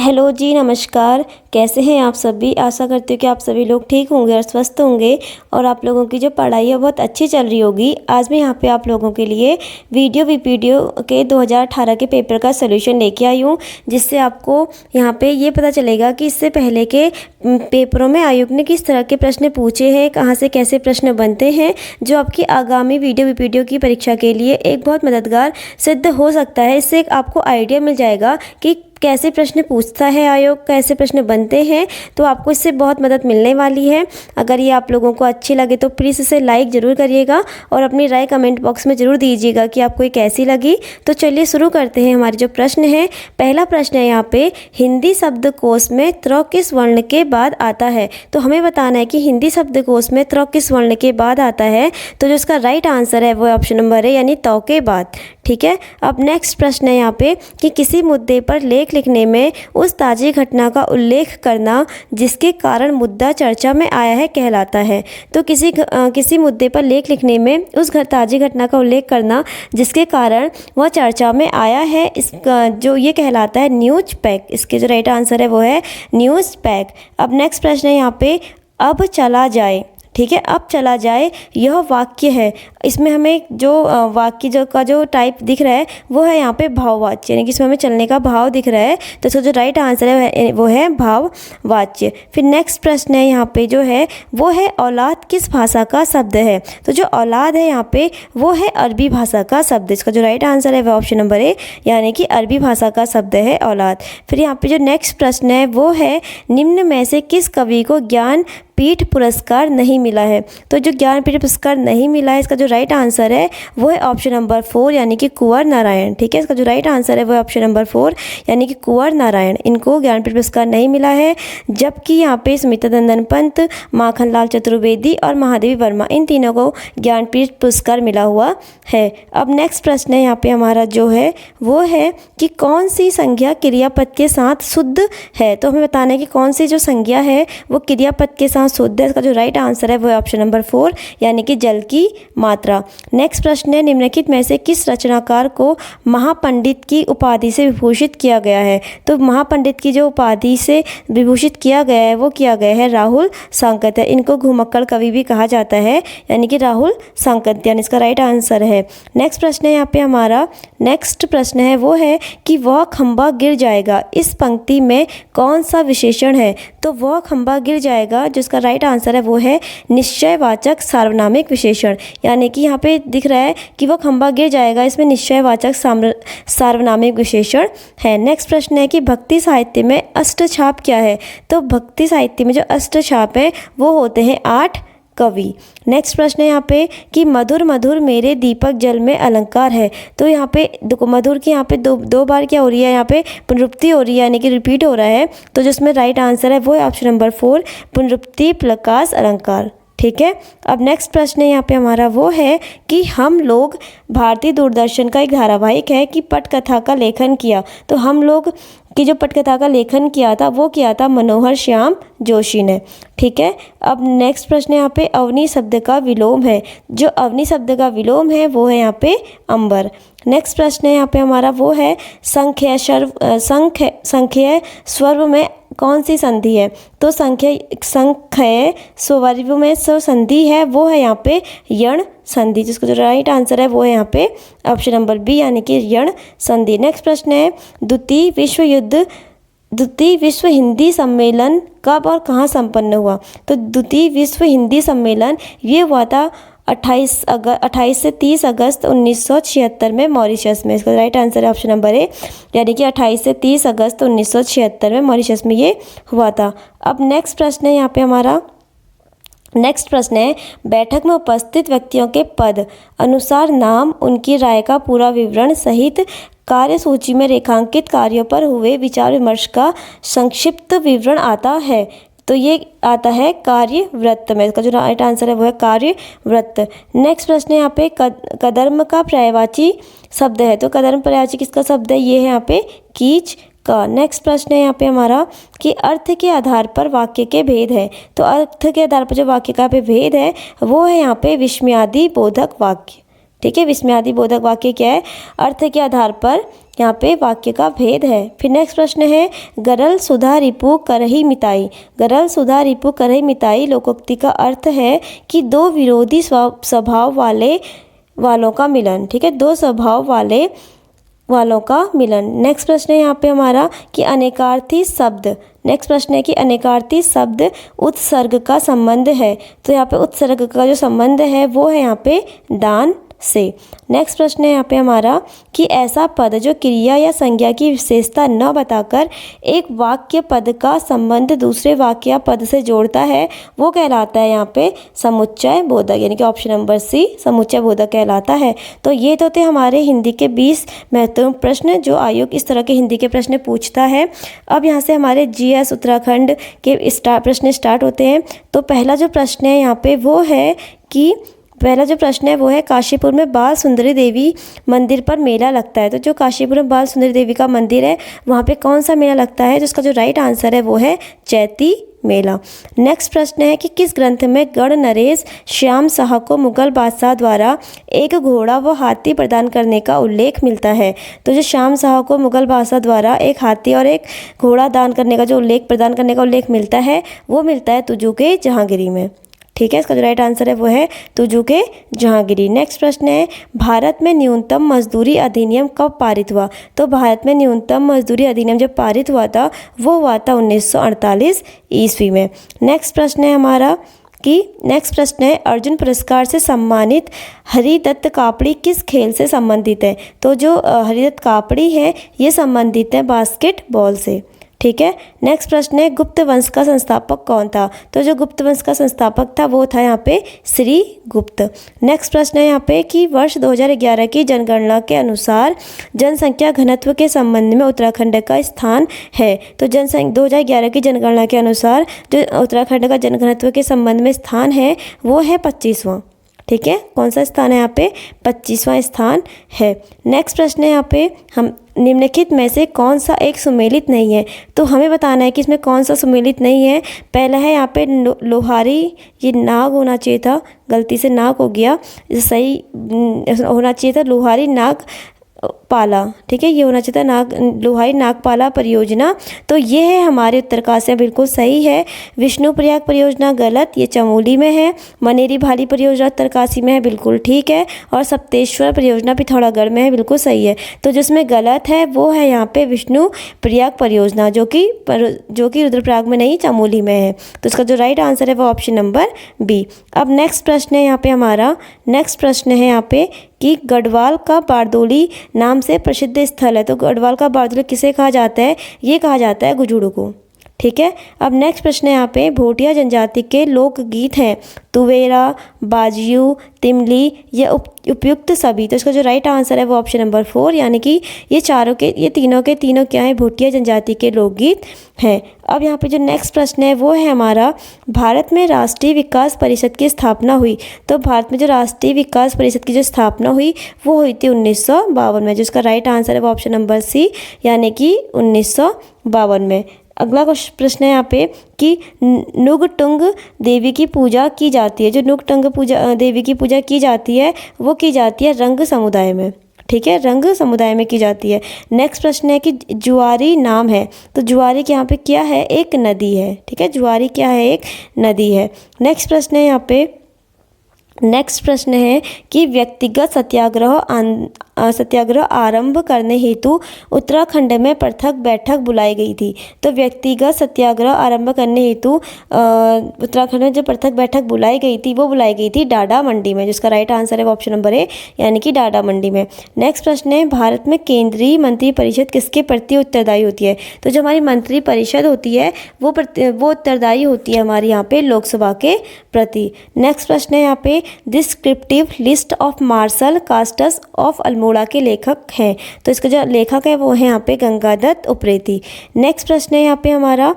Hello जी, नमस्कार। कैसे हैं आप सभी? आशा करती हूँ कि आप सभी लोग ठीक होंगे और स्वस्थ होंगे और आप लोगों की जो पढ़ाई है बहुत अच्छी चल रही होगी। आज मैं यहाँ पे आप लोगों के लिए वीडियो के 2018 के पेपर का सॉल्यूशन लेके आई हूँ, जिससे आपको यहाँ पे ये पता चलेगा कि इससे पहले के पेपरों में आयोग ने किस तरह के प्रश्न पूछे हैं, कहाँ से कैसे प्रश्न बनते हैं, जो आपकी आगामी वीडियो की परीक्षा के लिए एक बहुत मददगार सिद्ध हो सकता है। इससे आपको आइडिया मिल जाएगा कि कैसे प्रश्न पूछता है आयोग, कैसे प्रश्न बनते हैं, तो आपको इससे बहुत मदद मिलने वाली है। अगर ये आप लोगों को अच्छी लगे तो प्लीज़ इसे लाइक ज़रूर करिएगा और अपनी राय कमेंट बॉक्स में ज़रूर दीजिएगा कि आपको ये कैसी लगी। तो चलिए शुरू करते हैं। हमारे जो प्रश्न है, पहला प्रश्न है यहाँ पे, हिंदी शब्दकोश में त्र किस वर्ण के बाद आता है? तो हमें बताना है कि हिंदी शब्दकोश में त्र किस वर्ण के बाद आता है। तो जो इसका राइट आंसर है वो ऑप्शन नंबर है, यानी त के बाद। ठीक है। अब नेक्स्ट प्रश्न है यहाँ पे कि किसी मुद्दे पर लेख लिखने में उस ताज़ी घटना का उल्लेख करना जिसके कारण मुद्दा चर्चा में आया है कहलाता है। तो किसी मुद्दे पर लेख लिखने में उस ताज़ी घटना का उल्लेख करना जिसके कारण वह चर्चा में आया है, इसका जो ये कहलाता है न्यूज पैक। इसके जो राइट आंसर है वो है न्यूज पैक। अब नेक्स्ट प्रश्न है यहाँ पे, अब चला जाए। ठीक है, अब चला जाए यह वाक्य है। इसमें हमें जो वाक्य का जो टाइप दिख रहा है वो है यहाँ पे भाववाच्य, यानी कि इसमें हमें चलने का भाव दिख रहा है। तो इसका जो राइट आंसर है वो है भाववाच्य। फिर नेक्स्ट प्रश्न है यहाँ पे जो है वो है औलाद किस भाषा का शब्द है? तो जो औलाद है यहाँ पे वो है अरबी भाषा का शब्द। इसका जो राइट आंसर है वो ऑप्शन नंबर ए, यानी कि अरबी भाषा का शब्द है औलाद। फिर यहाँ पे जो नेक्स्ट प्रश्न है वो है, निम्न में से किस कवि को ज्ञानपीठ पुरस्कार नहीं मिला है? तो जो ज्ञानपीठ पुरस्कार नहीं मिला है, इसका जो राइट आंसर है वो है ऑप्शन नंबर 4, यानी कि कुंवर नारायण। ठीक है, इसका जो राइट आंसर है वो है ऑप्शन नंबर 4, यानी कि कुंवर नारायण। इनको ज्ञानपीठ पुरस्कार नहीं मिला है, जबकि यहाँ पे सुमित्रा नंदन पंत, माखनलाल चतुर्वेदी और महादेवी वर्मा, इन तीनों को ज्ञानपीठ पुरस्कार मिला हुआ है। अब नेक्स्ट प्रश्न है यहाँ पे हमारा जो है वो है कि कौन सी संज्ञा क्रियापद के साथ शुद्ध है? तो हमें बताना है कि कौन सी जो संज्ञा है वो क्रियापद के साथ शुद्ध है। इसका जो राइट आंसर है वो है ऑप्शन नंबर 4, यानी कि जल की मात्रा। नेक्स्ट प्रश्न है, निम्नलिखित में से किस रचनाकार को महापंडित की उपाधि से विभूषित किया गया है? तो महापंडित की जो उपाधि से विभूषित किया गया है वो किया गया है राहुल सांकत्य। इनको घुमक्कड़ कवि भी कहा जाता है, यानी कि राहुल सांकत्य, यानी इसका राइट आंसर है। नेक्स्ट प्रश्न है यहाँ पे हमारा, नेक्स्ट प्रश्न है वो है कि वह खंबा गिर जाएगा, इस पंक्ति में कौन सा विशेषण है? तो वह खंबा गिर जाएगा, जिसका राइट आंसर है वो है निश्चयवाचक सार्वनामिक विशेषण, यानी कि यहाँ पे दिख रहा है कि वो खंबा गिर जाएगा, इसमें निश्चयवाचक सार्वनामिक विशेषण है। नेक्स्ट प्रश्न है कि भक्ति साहित्य में अष्टछाप क्या है? तो भक्ति साहित्य में जो अष्टछाप है वो होते हैं 8 कवि। नेक्स्ट प्रश्न है यहाँ पे कि मधुर मधुर मेरे दीपक जल में अलंकार है। तो यहाँ पे देखो, मधुर की यहाँ पे दो बार क्या हो रही है, यहाँ पे पुनरुक्ति हो रही है, यानी कि रिपीट हो रहा है। तो जिसमें राइट आंसर है वो है ऑप्शन नंबर 4, पुनरुक्ति प्लस अलंकार। ठीक है। अब नेक्स्ट प्रश्न है यहाँ पे हमारा वो है कि हम लोग भारतीय दूरदर्शन का एक धारावाहिक है कि पटकथा का लेखन किया। तो हम लोग की जो पटकथा का लेखन किया था वो किया था मनोहर श्याम जोशी ने। ठीक है। अब नेक्स्ट प्रश्न यहाँ पे अवनी शब्द का विलोम है। जो अवनी शब्द का विलोम है वो है यहाँ पे अंबर। नेक्स्ट प्रश्न है यहाँ पे हमारा वो है संख्य स्वर्व में कौन सी संधि है? तो संख्य स्वर्व में जो संधि है वो है यहाँ पे यण संधि, जिसका जो राइट आंसर है वो है यहाँ पे ऑप्शन नंबर बी, यानी कि यण संधि। नेक्स्ट प्रश्न है, द्वितीय विश्व हिंदी सम्मेलन कब और कहाँ संपन्न हुआ? तो द्वितीय विश्व हिंदी सम्मेलन ये हुआ था 28 से 30 अगस्त 1976 में मॉरिशस में। इसका राइट आंसर है ऑप्शन नंबर ए, यानी कि 28 से 30 अगस्त 1976 में मॉरिशस में ये हुआ था। अब नेक्स्ट प्रश्न है यहाँ पे हमारा, नेक्स्ट प्रश्न है, बैठक में उपस्थित व्यक्तियों के पद अनुसार नाम, उनकी राय का पूरा विवरण सहित कार्यसूची में रेखांकित कार्यों पर हुए विचार विमर्श का संक्षिप्त विवरण आता है। तो ये आता है कार्यवृत्त में। इसका जो राइट आंसर है वो है कार्यवृत्त। नेक्स्ट प्रश्न है यहाँ पे कदर्म का पर्यायवाची शब्द है। तो कदर्म पर्यायवाची किसका शब्द है? ये है यहाँ पे कीच का। नेक्स्ट प्रश्न है यहाँ पे हमारा कि अर्थ के आधार पर वाक्य के भेद है। तो अर्थ के आधार पर जो वाक्य का भेद है वो है यहाँ पे विस्मयादि बोधक वाक्य। ठीक है, विस्मयादि बोधक वाक्य क्या है? अर्थ के आधार पर यहाँ पे वाक्य का भेद है। फिर नेक्स्ट प्रश्न है गरल सुधा रिपु करही मिताई। गरल सुधा रिपु करही मिताई लोकोक्ति का अर्थ है कि दो विरोधी स्वभाव वालों का मिलन। ठीक है, दो स्वभाव वालों का मिलन। नेक्स्ट प्रश्न है यहाँ पे हमारा कि अनेकार्थी शब्द। नेक्स्ट प्रश्न है कि अनेकार्थी शब्द उत्सर्ग का संबंध है। तो यहाँ पे उत्सर्ग का जो संबंध है वो है यहाँ पे दान से। नेक्स्ट प्रश्न है यहाँ पे हमारा कि ऐसा पद जो क्रिया या संज्ञा की विशेषता न बताकर एक वाक्य पद का संबंध दूसरे वाक्य या पद से जोड़ता है वो कहलाता है यहाँ पे समुच्चय बोधक, यानी कि ऑप्शन नंबर सी समुच्चय बोधक कहलाता है। तो ये तो थे हमारे हिंदी के 20 महत्वपूर्ण प्रश्न जो आयोग इस तरह के हिंदी के प्रश्न पूछता है। अब यहाँ से हमारे GS उत्तराखंड के प्रश्न स्टार्ट होते हैं। तो पहला जो प्रश्न है यहाँ पे वो है कि काशीपुर में बाल सुंदरी देवी मंदिर पर मेला लगता है। तो जो काशीपुर में बाल सुंदरी देवी का मंदिर है वहाँ पे कौन सा मेला लगता है? तो इसका जो राइट आंसर है वो है चैती मेला। नेक्स्ट प्रश्न है कि किस ग्रंथ में गढ़ नरेश श्याम शाह को मुगल बादशाह द्वारा एक घोड़ा व हाथी प्रदान करने का उल्लेख मिलता है? तो जो श्याम शाह को मुगल बादशाह द्वारा एक हाथी और एक घोड़ा प्रदान करने का उल्लेख मिलता है वो मिलता है तुजू के जहांगीरी में। ठीक है, इसका जो राइट आंसर है वो है तुजू के जहांगीरी। नेक्स्ट प्रश्न है भारत में न्यूनतम मजदूरी अधिनियम कब पारित हुआ? तो भारत में न्यूनतम मजदूरी अधिनियम जब पारित हुआ था वो हुआ था 1948 ईस्वी में। नेक्स्ट प्रश्न है अर्जुन पुरस्कार से सम्मानित हरिदत्त कापड़ी किस खेल से संबंधित है? तो जो हरिदत्त कापड़ी है ये संबंधित है बास्केटबॉल से। ठीक है, नेक्स्ट प्रश्न है गुप्त वंश का संस्थापक कौन था? तो जो गुप्त वंश का संस्थापक था वो था यहाँ पे श्री गुप्त। नेक्स्ट प्रश्न है यहाँ पे कि वर्ष 2011 की जनगणना के अनुसार जनसंख्या घनत्व के संबंध में उत्तराखंड का स्थान है। तो 2011 की जनगणना के अनुसार जो उत्तराखंड का जनघनत्व के संबंध में स्थान है वो है 25वां। ठीक है, कौन सा स्थान है यहाँ पे? 25वां स्थान है। नेक्स्ट प्रश्न है यहाँ पे हम निम्नलिखित में से कौन सा एक सुमेलित नहीं है? तो हमें बताना है कि इसमें कौन सा सुमेलित नहीं है। पहला है यहाँ पे लोहारी, ये नाग होना चाहिए था, गलती से नाग हो गया, सही होना चाहिए था लोहारी नाग पाला। ठीक है, ये होना चाहिए था लोहारी नागपाला परियोजना। तो ये है हमारे उत्तरकाशी में, बिल्कुल सही है। विष्णु प्रयाग परियोजना गलत, ये चमोली में है। मनेरी भाली परियोजना उत्तरकाशी में है, बिल्कुल ठीक है। और सप्तेश्वर परियोजना पिथौरागढ़ में है, बिल्कुल सही है। तो जिसमें गलत है वो है यहाँ पे विष्णु प्रयाग परियोजना जो कि रुद्रप्रयाग में नहीं चमोली में है। तो इसका जो राइट आंसर है वो ऑप्शन नंबर बी। अब नेक्स्ट प्रश्न है यहाँ पे हमारा, नेक्स्ट प्रश्न है यहाँ पे कि गढ़वाल का बारदोली नाम से प्रसिद्ध स्थल है। तो गढ़वाल का बारदोली किसे कहा जाता है? ये कहा जाता है गुजुड़ू को। ठीक है, अब नेक्स्ट प्रश्न है यहाँ पे भोटिया जनजाति के लोकगीत हैं तुवेरा, बाजियू, तिमली या उपयुक्त सभी। तो इसका जो राइट आंसर है वो ऑप्शन नंबर 4, यानी कि ये तीनों के तीनों क्या है? भोटिया जनजाति के लोकगीत हैं। अब यहाँ पे जो नेक्स्ट प्रश्न है वो है हमारा भारत में राष्ट्रीय विकास परिषद की स्थापना हुई। तो भारत में जो राष्ट्रीय विकास परिषद की जो स्थापना हुई वो हुई थी 1952 में। जिसका राइट आंसर है वो ऑप्शन नंबर सी, यानी कि 1952 में। अगला प्रश्न है यहाँ पे कि नुगटुंग देवी की पूजा की जाती है। जो नुगटुंग देवी की पूजा की जाती है वो की जाती है रंग समुदाय में। ठीक है, रंग समुदाय में की जाती है। नेक्स्ट प्रश्न है कि जुआरी नाम है। तो जुआरी के यहाँ पे क्या है? एक नदी है। ठीक है, जुआरी क्या है? एक नदी है। नेक्स्ट प्रश्न है यहाँ पे, नेक्स्ट प्रश्न है कि व्यक्तिगत सत्याग्रह आरंभ करने हेतु उत्तराखंड में पृथक बैठक बुलाई गई थी। तो व्यक्तिगत सत्याग्रह आरंभ करने हेतु उत्तराखंड में जो पृथक बैठक बुलाई गई थी वो बुलाई गई थी डाडा मंडी में। जिसका राइट आंसर है ऑप्शन नंबर ए, यानी कि डाडा मंडी में। नेक्स्ट प्रश्न है भारत में केंद्रीय मंत्रिपरिषद किसके प्रति उत्तरदायी होती है? तो जो हमारी मंत्रिपरिषद होती है वो उत्तरदायी होती है हमारी यहाँ पे लोकसभा के प्रति। नेक्स्ट प्रश्न है यहाँ पे descriptive list of martial castes of Almora के लेखक हैं। तो इसका जो लेखक है वो है यहाँ पे गंगादत्त उप्रेती। नेक्स्ट प्रश्न है यहाँ पे हमारा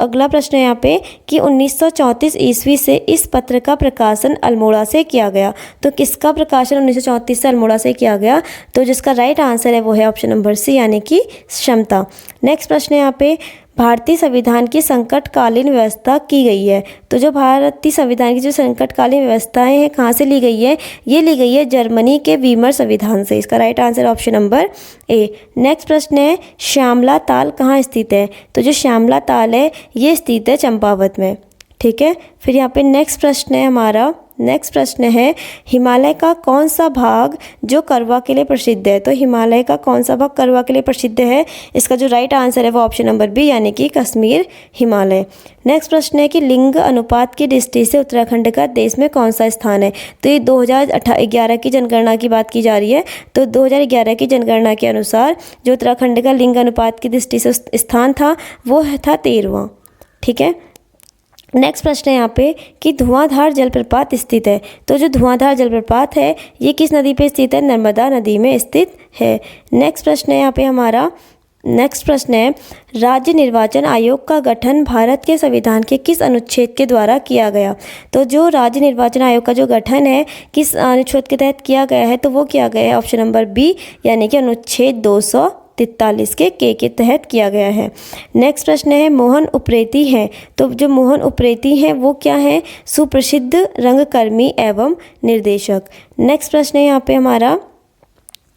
अगला प्रश्न है यहाँ पे कि 1934 ईस्वी से इस पत्र का प्रकाशन अल्मोड़ा से किया गया। तो किसका प्रकाशन 1934 से अल्मोड़ा से किया गया? तो जिसका राइट आंसर है वो है ऑप्शन नंबर सी, यानी कि क्षमता। नेक्स्ट प्रश्न है यहाँ पे भारतीय संविधान की संकटकालीन व्यवस्था की गई है? तो जो भारतीय संविधान की जो संकटकालीन व्यवस्थाएं हैं कहाँ से ली गई है? ये ली गई है जर्मनी के वीमर संविधान से। इसका right answer option number A. Next प्रश्न है श्यामला ताल कहाँ स्थित है? तो जो श्यामला ताल है ये स्थित है चंपावत में। ठीक है, फिर यहाँ पे नेक्स्ट प्रश्न है हमारा, नेक्स्ट प्रश्न है हिमालय का कौन सा भाग जो करवा के लिए प्रसिद्ध है? तो हिमालय का कौन सा भाग करवा के लिए प्रसिद्ध है? इसका जो राइट आंसर है वो ऑप्शन नंबर बी यानी कि कश्मीर हिमालय। नेक्स्ट प्रश्न है कि लिंग अनुपात की दृष्टि से उत्तराखंड का देश में कौन सा स्थान है? तो ये 2011 की जनगणना की बात की जा रही है। तो 2011 की जनगणना के अनुसार जो उत्तराखंड का लिंग अनुपात की दृष्टि से स्थान था वो था 13वां। ठीक है, नेक्स्ट प्रश्न है यहाँ पे कि धुआंधार जलप्रपात स्थित है। तो जो धुआंधार जलप्रपात है ये किस नदी पे स्थित है? नर्मदा नदी में स्थित है। नेक्स्ट प्रश्न है यहाँ पे हमारा, नेक्स्ट प्रश्न है राज्य निर्वाचन आयोग का गठन भारत के संविधान के किस अनुच्छेद के द्वारा किया गया? तो जो राज्य निर्वाचन आयोग का जो गठन है किस अनुच्छेद के तहत किया गया है? तो वो किया गया है ऑप्शन नंबर बी यानी कि अनुच्छेद 243 के तहत किया गया है। नेक्स्ट प्रश्न है मोहन उप्रेती हैं। तो जो मोहन उप्रेती हैं वो क्या है? सुप्रसिद्ध रंगकर्मी एवं निर्देशक। नेक्स्ट प्रश्न है यहाँ पे हमारा,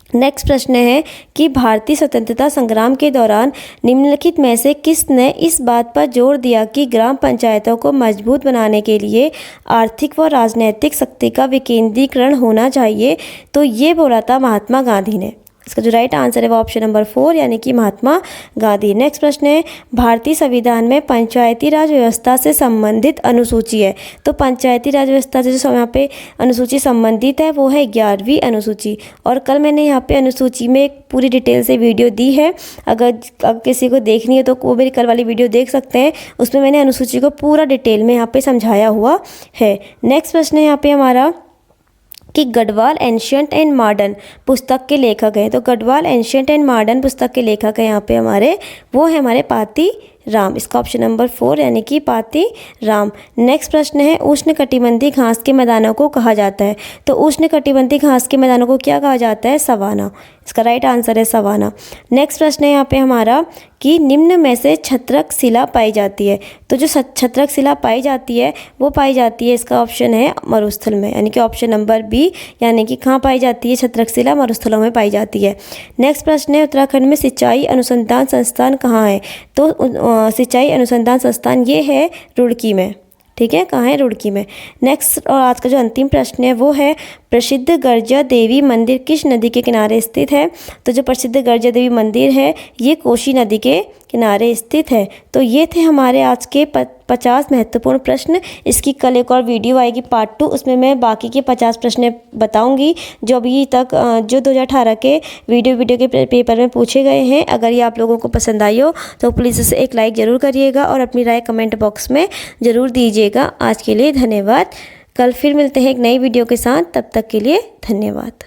नेक्स्ट प्रश्न है कि भारतीय स्वतंत्रता संग्राम के दौरान निम्नलिखित में से किसने इस बात पर जोर दिया कि ग्राम पंचायतों को मजबूत बनाने के लिए आर्थिक व राजनैतिक शक्ति का विकेंद्रीकरण होना चाहिए? तो ये बोला था महात्मा गांधी ने। इसका जो राइट आंसर है वो ऑप्शन नंबर 4 यानी कि महात्मा गांधी। नेक्स्ट प्रश्न है भारतीय संविधान में पंचायती राज व्यवस्था से संबंधित अनुसूची है। तो पंचायती राज व्यवस्था से जो यहाँ पे अनुसूची संबंधित है वो है 11वीं अनुसूची। और कल मैंने यहाँ पे अनुसूची में एक पूरी डिटेल से वीडियो दी है, अगर किसी को देखनी है तो वो मेरी कल वाली वीडियो देख सकते हैं। उसमें मैंने अनुसूची को पूरा डिटेल में यहाँ पे समझाया हुआ है। नेक्स्ट प्रश्न है यहाँ पे हमारा कि गढ़वाल एंशियंट एंड मॉडर्न पुस्तक के लेखक हैं। तो गढ़वाल एंशियंट एंड मॉडर्न पुस्तक के लेखक हैं यहाँ पे हमारे, वो है हमारे पाती राम। इसका ऑप्शन नंबर 4 यानी कि पाती राम। नेक्स्ट प्रश्न है उष्णकटिबंधीय घास के मैदानों को कहा जाता है। तो उष्णकटिबंधीय घास के मैदानों को क्या कहा जाता है? सवाना। इसका राइट आंसर है सवाना। नेक्स्ट प्रश्न है यहाँ पे हमारा कि निम्न में से छत्रक शिला पाई जाती है। तो जो छत्रक शिला पाई जाती है वो पाई जाती है, इसका ऑप्शन है मरुस्थल में यानी कि ऑप्शन नंबर बी यानी कि कहाँ पाई जाती है? छत्रक शिला मरुस्थलों में पाई जाती है। नेक्स्ट प्रश्न है उत्तराखंड में सिंचाई अनुसंधान संस्थान कहाँ है? तो सिंचाई अनुसंधान संस्थान ये है रुड़की में। ठीक है, कहाँ है? रुड़की में। नेक्स्ट और आज का जो अंतिम प्रश्न है वो है प्रसिद्ध गर्जा देवी मंदिर किस नदी के किनारे स्थित है? तो जो प्रसिद्ध गर्जा देवी मंदिर है ये कोसी नदी के किनारे स्थित है। तो ये थे हमारे आज के 50 महत्वपूर्ण प्रश्न। इसकी कल एक और वीडियो आएगी पार्ट 2, उसमें मैं बाकी के 50 प्रश्न बताऊंगी जो अभी तक जो 2018 के वीडियो के पेपर में पूछे गए हैं। अगर ये आप लोगों को पसंद आई हो तो प्लीज़ इसे एक लाइक ज़रूर करिएगा और अपनी राय कमेंट बॉक्स में ज़रूर दीजिएगा। आज के लिए धन्यवाद। कल फिर मिलते हैं एक नई वीडियो के साथ, तब तक के लिए धन्यवाद।